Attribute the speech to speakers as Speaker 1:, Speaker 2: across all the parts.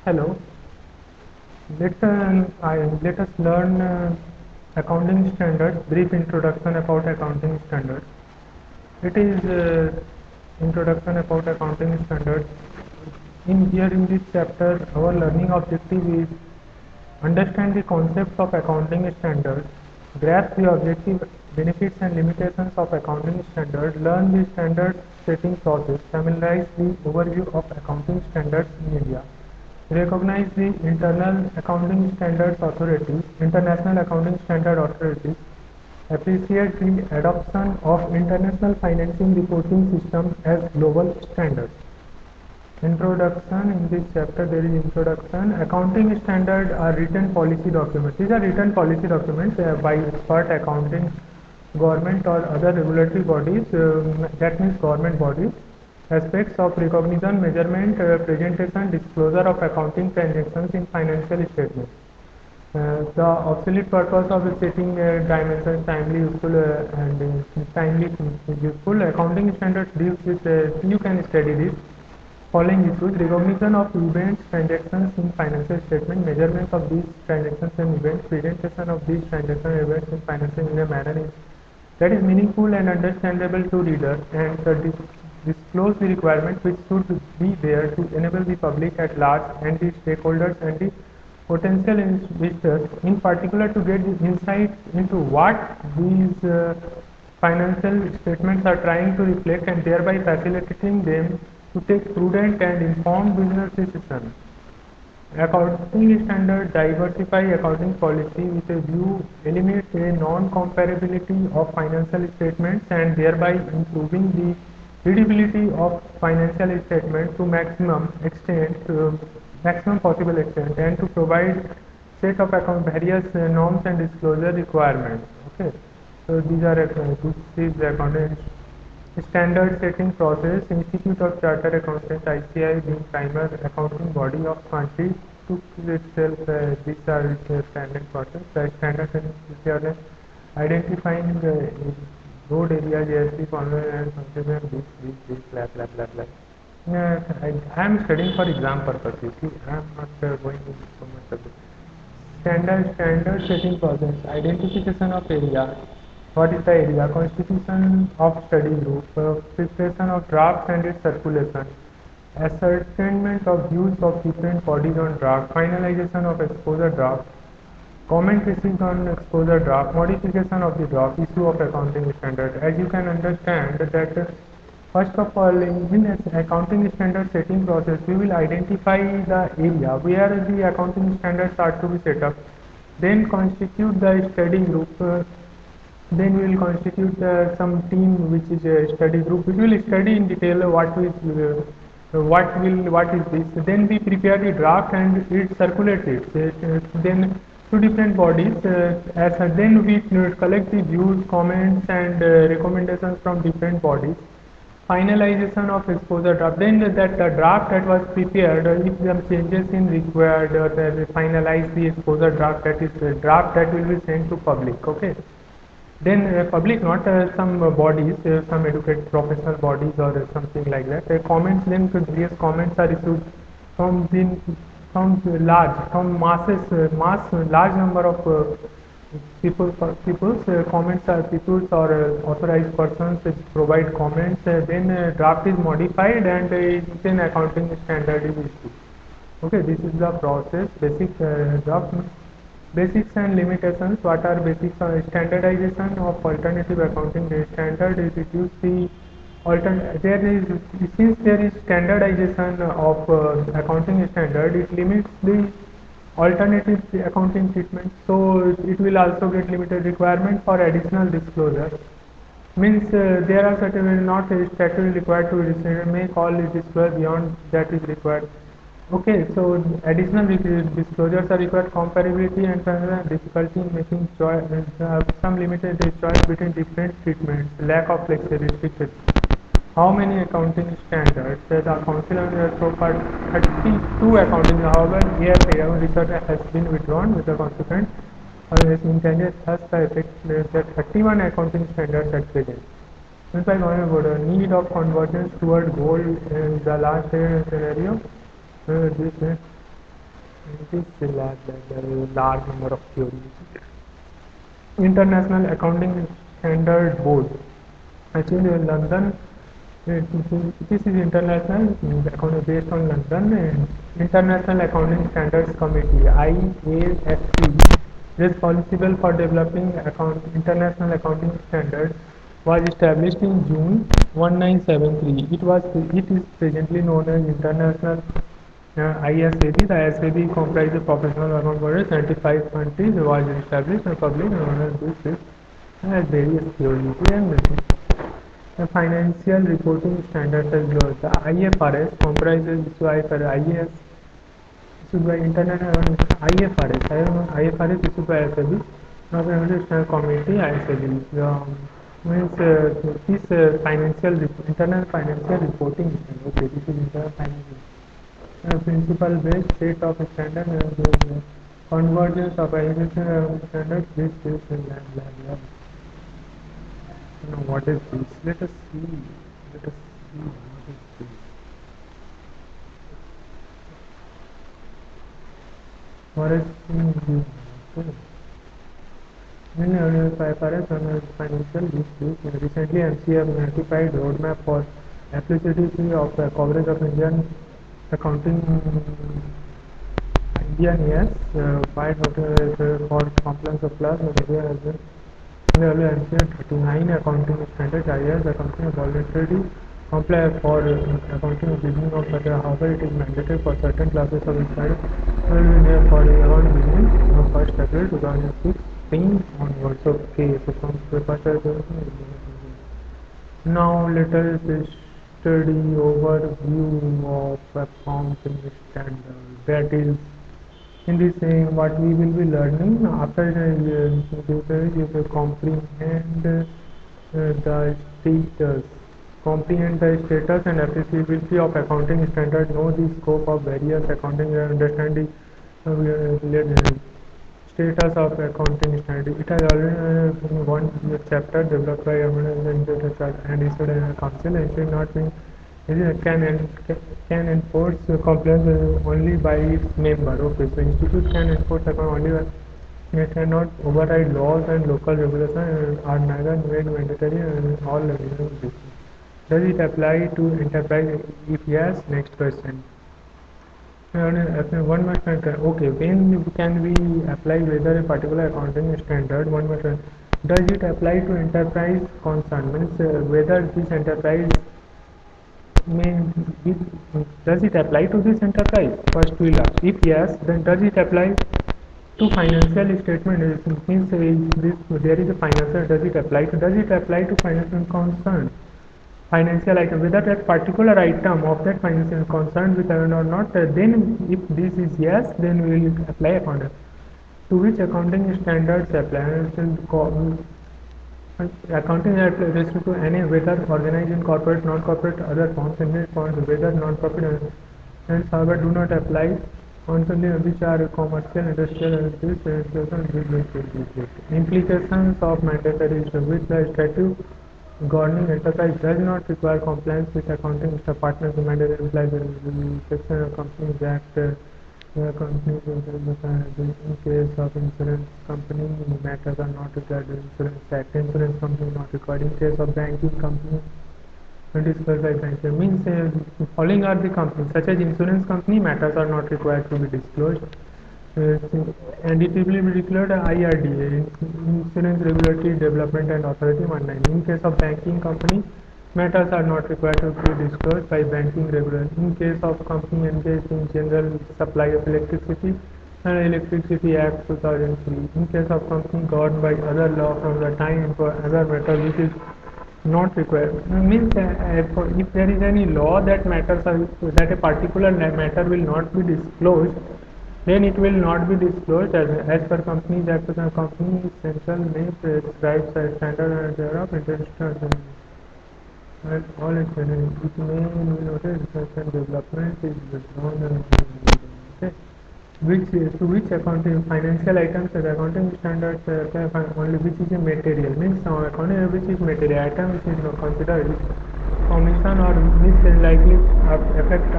Speaker 1: Hello. Let us learn accounting standards. Brief introduction about accounting standards. It is introduction about accounting standards. In this chapter, our learning objective is understand the concepts of accounting standards, grasp the objective benefits and limitations of accounting standards, learn the standard setting process, familiarize the overview of accounting standards in India, recognize the international accounting standard authorities, appreciate the adoption of international financing reporting systems as global standards. Introduction. In this chapter there is introduction. Accounting standards are written policy documents. These are written policy documents by expert accounting, government or other regulatory bodies, that means government bodies. Aspects of recognition, measurement, presentation, disclosure of accounting transactions in financial statements. The absolute purpose of setting dimensions timely useful and timely useful. Accounting standards deals with you can study this following issues: recognition of events, transactions in financial statement, measurement of these transactions and events, presentation of these transactions and events in financial in a manner that is meaningful and understandable to readers, and disclose the requirements which should be there to enable the public at large and the stakeholders and the potential investors in particular to get the insight into what these financial statements are trying to reflect, and thereby facilitating them to take prudent and informed business decisions. Accounting standards diversify accounting policy with a view eliminate a non-comparability of financial statements and thereby improving the readability of financial statements to maximum possible extent, and to provide set of various norms and disclosure requirements. Okay, so these are this is accounting standard setting process. Institute of Chartered Accountants (ICAI) being primary accounting body of country took itself these are standard process. The standard setting identifying road areas, ASC, convey and function this blah blah blah blah. I am studying for exam purpose. You see, I am not going into so much of it. Standard setting process. Identification of area. What is the area? Constitution of study group, preparation of draft and its circulation, ascertainment of views of different bodies on draft, finalization of exposure draft, comment received on exposure draft, modification of the draft, issue of accounting standard. As you can understand that first of all in accounting standard setting process we will identify the area where the accounting standards are to be set up, then constitute the study group. Then we will constitute some team which is a study group which will study in detail what is this. Then we prepare the draft and it circulate it. Then two different bodies. Then we collect the views, comments, and recommendations from different bodies. Finalization of exposure draft. Then that the draft that was prepared, if some changes in required, finalize the exposure draft. That is the draft that will be sent to public. Okay. Then public, not some bodies, some educated professional bodies or something like that. Comments, then various comments are issued from large number of people's comments are people's or authorized persons provide comments. Then draft is modified and then accounting standard is issued. Okay, this is the process. Basic draft. Basics and limitations. What are basics? Standardization of alternative accounting standard is reduce the since there is standardization of accounting standard, it limits the alternative accounting treatment, so it will also get limited requirement for additional disclosure. Means there are certain not statutorily required to make all disclosure beyond that is required. Okay, so additional disclosures are required, comparability and difficulty in making choice, some limited choice between different treatments, lack of flexibility. How many accounting standards? The council has so far 32 accounting, however, here research has been withdrawn with the consequence is intended thus the effect that 31 accounting standards at present. By government board, need of convergence toward goal in the last scenario. It is a large number of theories. International Accounting Standard Board. Actually, London, this is international based on London International Accounting Standards Committee (IASC) responsible for developing international accounting standards was established in June 1973. It is presently known as International ISAB. The ISAB comprises professional account bodies. 95 countries was established and published under this has various theories and the financial reporting standards as well. The IFRS comprises IAS issued by Internet IFRS. I don't know IFRS issued by ISAB. National Committee ISAB. Means this internal financial reporting standard. Okay, this is internal financial. Principle based state of standard convergence of ISO standards. This blah blah blah. Now what is this? Let us see. Let us see what is this. Foresting view. Okay. In IFRS on financial issues, recently MCA notified roadmap for applicability of coverage of accounting Indian yes, wide for compliance of class India has been earlier MCA 39 accounting standards IAS accounting voluntary comply for accounting beginning of such however it is mandatory for certain classes of inside will be there for around beginning of 1st April 2016 onwards. Okay, so from paper now let us study overview of accounting standards. That is, in this what we will be learning after you will comprehend the status, comprehend the status and applicability of accounting standards, know the scope of various accounting and understand the status of accounting standard. It has already one chapter developed by and issued a council and should not be can enforce compliance only by its member. Okay, so institute can enforce account only by it cannot override laws and local regulations are neither made mandatory on all levels. Does it apply to enterprise? If yes, next question. One must okay, when can we apply whether a particular accounting standard? One must does it apply to enterprise concern? Means whether this enterprise may be, does it apply to this enterprise? First we'll ask. If yes, then does it apply to financial statement? It means there is a financial. Does it apply to financial concern? Financial item, whether that particular item of that financial concerned with or not, then if this is yes, then we will apply accounting. To which accounting standards apply? Accounting refers to any whether organized in corporate, non-corporate, other forms, and forms, whether non-profit and however do not apply on which are commercial, industrial, and business implications of mandatory with the statute governing enterprise does not require compliance with accounting partners mandatory implies section of Companies Act companies in case of insurance company matters are not required insurance act insurance company not required in case of banking company disclosed by bank means following are the companies such as insurance company matters are not required to be disclosed and it will be declared IRDA, Insurance Regulatory Development and Authority 19. In case of banking company, matters are not required to be disclosed by banking regulator. In case of company engaged in general supply of electricity, Electricity Act 2003. In case of company governed by other law from the time for other matter which is not required. Means if there is any law that that a particular matter will not be disclosed, then it will not be disclosed as per Companies Act. The company central may prescribe standard and thereof international and all it may notice research and development is withdrawn and okay. To which accounting financial items the accounting standards only which is a material means accounting which is material item which is not considered omission or miss likely affect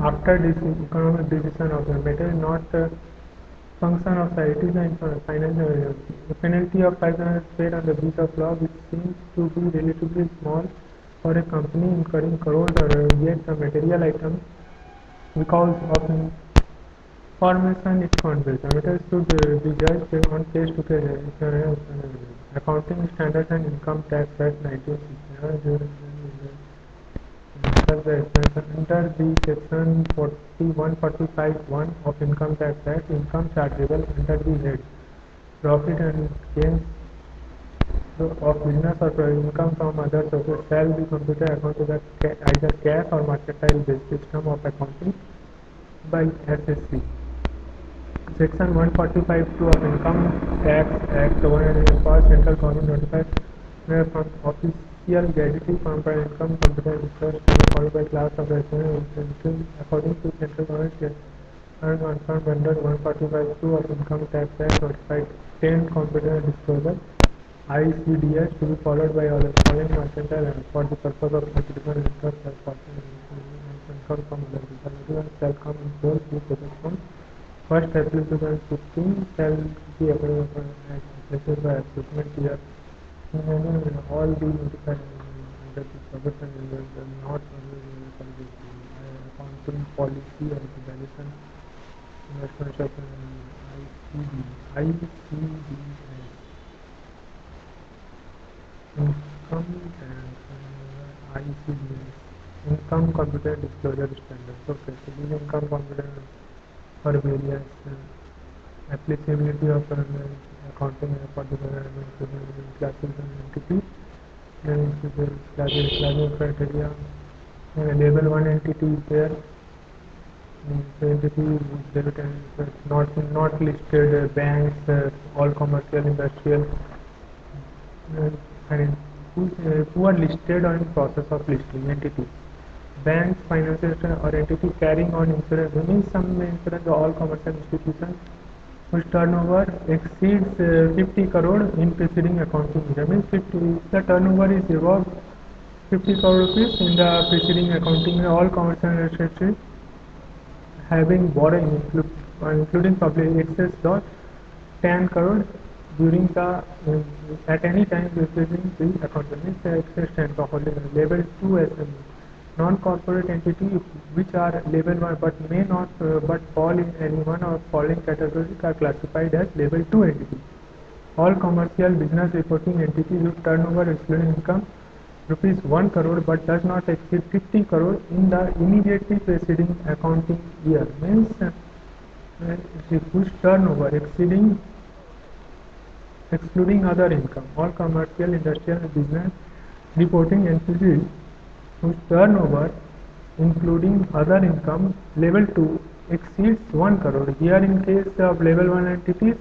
Speaker 1: after this economic decision of the matter, not function of the it is a financial penalty of 500 paid on the breach of law, which seems to be relatively small for a company incurring crores or yet a material item because of information it conveys. The matter should be judged on case-to-case accounting standards and income tax act 1960. Under the section 4145(1) of Income Tax Act, income chargeable under the head profit and gains of business or income from other sources shall be computed according to the either cash or mercantile based system of accounting by SSC. Section 145(2) of Income Tax Act requires central government notifies from official gazetting from by income computer research followed by class of residential according to central government and confirmed under 145(2) of Income Tax Act notified 10 computer disclosure ICDS to be followed by all the following mercantile for the purpose of certification interest as person income from other people shall come in force with effect from first April 2015 shall be applicable by assessment year. All the notified under the provision not accounting policy or the valuation investment of ICDS income and ICDS income computer disclosure standards. Okay, so these income computer for various applicability of accounting for the classes and entities. Then classification criteria. Label 1 entity is there. The entity is not listed banks, all commercial, industrial, and who are listed or in process of listing entities. Banks, financial or entity carrying on insurance, means some insurance all commercial institutions whose turnover exceeds 50 crore in preceding accounting year. Means 50, the turnover is above 50 crore rupees in the preceding accounting year. All commercial institutions having borrowing including public excess dot 10 crore during the at any time preceding the accounting means excess 10 crore. Level 2 SME. Non-corporate entities which are level 1 but may not but fall in any one of following categories are classified as level 2 entities. All commercial business reporting entities whose turnover excluding income rupees 1 crore but does not exceed 50 crore in the immediately preceding accounting year means whose turnover excluding other income. All commercial, industrial business reporting entities whose turnover including other income level 2 exceeds 1 crore. Here in case of level 1 entities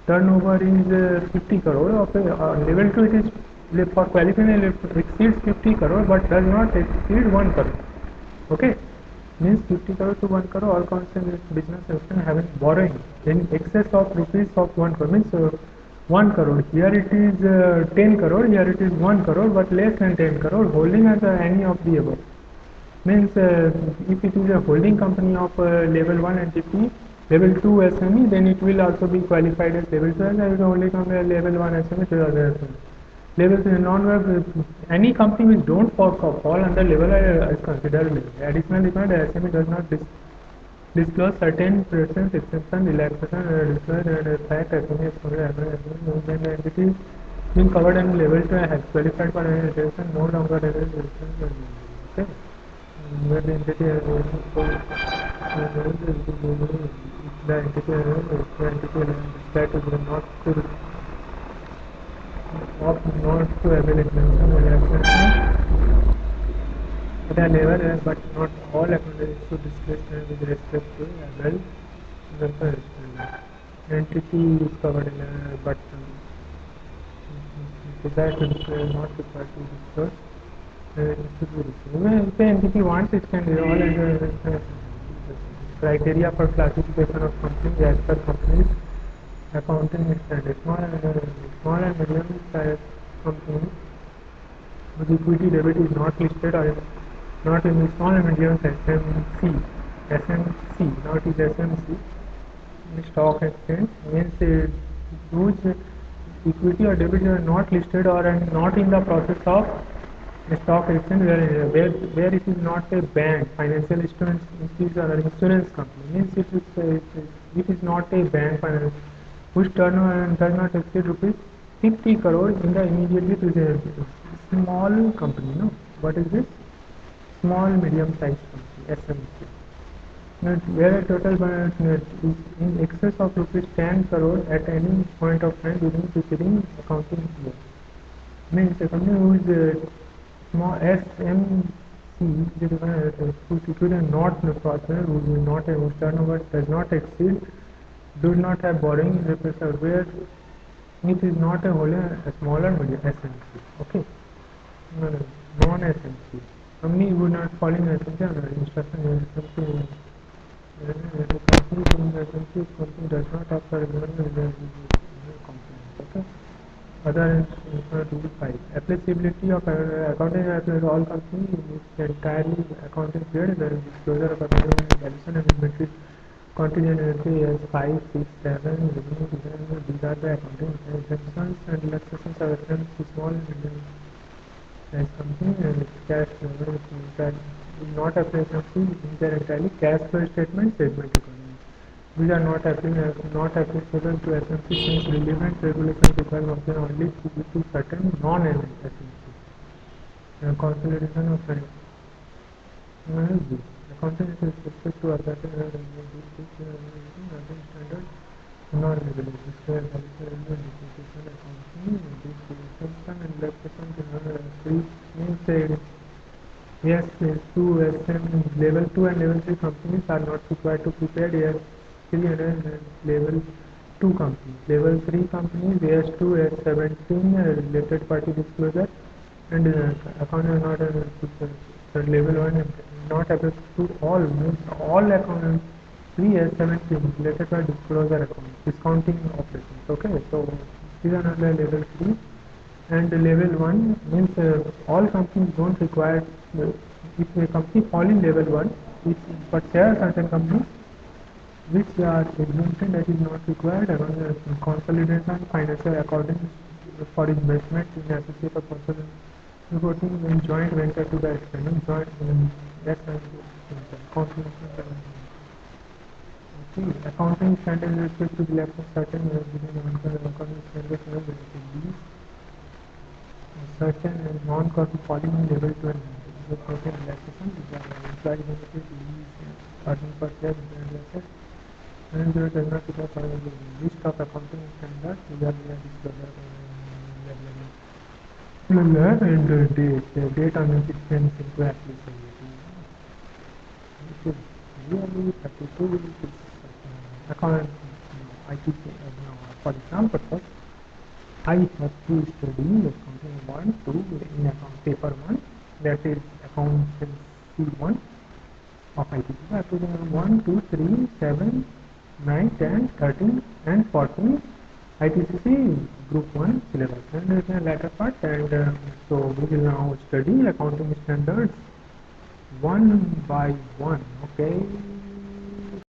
Speaker 1: turnover is 50 crore. Of level 2 it is for qualifying exceeds 50 crore but does not exceed 1 crore. Okay, means 50 crore to 1 crore all commercial business having borrowing in excess of rupees of 1 crore means 1 crore. Here it is 10 crore, here it is 1 crore but less than 10 crore holding as any of the above. Means if it is a holding company of level 1 entity, level 2 SME, then it will also be qualified as level 2 as a holding company level 1 SME to other SME. Level any company which don't fall under level is considered additional requirement. SME does not disclose certain presence, exception, relaxation, disclose and fact SME is when the entity being covered in level 2 has qualified for any registration no longer okay. Where the entity the entity is not to not to avail exemption or relaxation at a level but not all accountants should disclose with respect to avail entity is covered in but so that is not required to disclose. It should be disclosed. If the entity wants, it can be all as criteria for classification of companies as per companies accounting standards. Small and medium sized companies The equity debit is not listed or not in the small and medium SMC, not is SMC, stock exchange means those equity or debit are not listed or and not in the process of stock exchange where it is not a bank, financial instruments is an insurance company means it is not a bank finance whose turnover does not exceed rupees 50 crore in the immediately preceding small company. No, what is this? Small medium sized company SMC. Where a total balance net is in excess of rupees 10 crore at any point of time during preceding accounting year. Means a company whose small SMC whose equity not process, whose turnover does not exceed, do not have borrowing in the where it is not a whole a smaller medium SMC. Okay, non SMC. Company would not fall in SMC under instruction SMC. The company from the SMC company does not offer components. Okay. Other rule 5. Applicability of accounting to all companies is entirely accounting period. The disclosure of accounting valuation and inventory contingent entry as 5, 6, 7, these are the accounting exemptions and relaxations are referred to small and medium as company and cash not applicable these are entirely cash flow statement segment economy. These are not applicable to SMC since relevant regulations require company only to certain non-SMC. Consolidation of accounting is respect to other standard non-regulations. Accounting exemption and relaxation means yes, two level 2 and level 3 companies are not required to prepare AS3 and level 2 companies. Level 3 companies AS2, AS17 related party disclosure and accounting are not level 1 not applicable to all means all accounts 3 AS17 related party disclosure accounts discounting operations. Okay, so these are not level 3. And level 1 means all companies don't require if a company fall in level 1 which but there are certain companies which are exempted that is not required consolidation financial accounting for investment in associate or consolidation reporting in joint venture to the extent joint accounting standard with respect to the certain accounting standards related certain non-falling in level 12 with certain relaxation employee benefit lease earning per share and there does not require for the list of accounting standards disclosure and date on which it comes into applicability. Which is really 32 is account no, for example purpose I have to study accounting 1, 2 in account paper 1 that is accountancy 1 of ITC. I have to do 1, 2, 3, 7, 9, 10, 13 and 14 ITCC group 1 syllabus and the latter part and so we will now study accounting standards one by one. Okay.